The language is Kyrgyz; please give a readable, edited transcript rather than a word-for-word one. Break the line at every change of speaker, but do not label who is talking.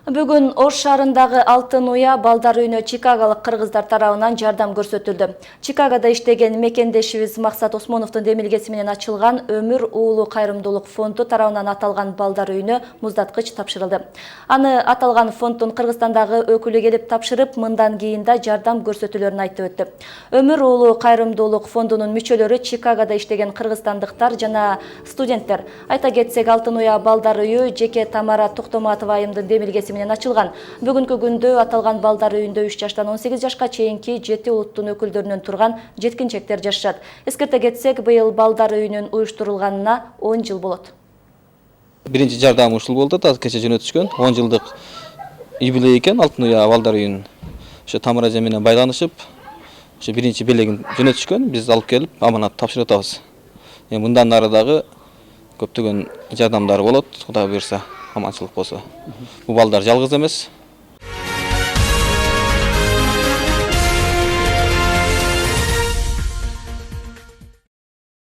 Бүгін Ош шаарындагы Алтын Уя балдар үйүнө чикаголык кыргыздар тарабынан жардам көрсөтүлдү. Чикагода иштеген мекендешибиз Максат Осмоновдун демилгеси менен ачылган Өмүр уулу кайрымдуулук фонду тарабынан аталган балдар үйүнө муздаткыч тапшырылды. Аны аталган фонддун Кыргызстандагы өкүлү келип тапшырып, мындан кийин да жардам көрсөтүлөрүн айтып өттү. Өмүр уулу кайрымдуулук фондунун мүчөлөрү Чикагода иштеген кыргызстандыктар жана студенттер. Айта кетсек, Алтын Уя балдар үйү жеке Тамара Токтоматова айымдын демилгеси менен ачылган. Бүгүнкү күндө аталган балдар үйүндө 3 жаштан 18 жашка чейинки 7 улуттун өкүлдөрүнөн турган жеткинчектер жашашат. Эскерте кетсек, быйыл балдар үйүнүн уюштурулганына 10 жыл болот.
Биринчи жардам ушул болду да, кече жөнөтүшкөн 10 жылдык юбилей экен Алтын Уя балдар үйүнүн. Ошо Тамара эже менен байланышып, ошо биринчи белегин жөнөтүшкөн, биз алып келип аманат тапшырып атабыз. Мындан ары дагы көптөгөн жардамдар болот, Кудай буйрса, аманчылык болсо. Бул балдар жалгыз эмес.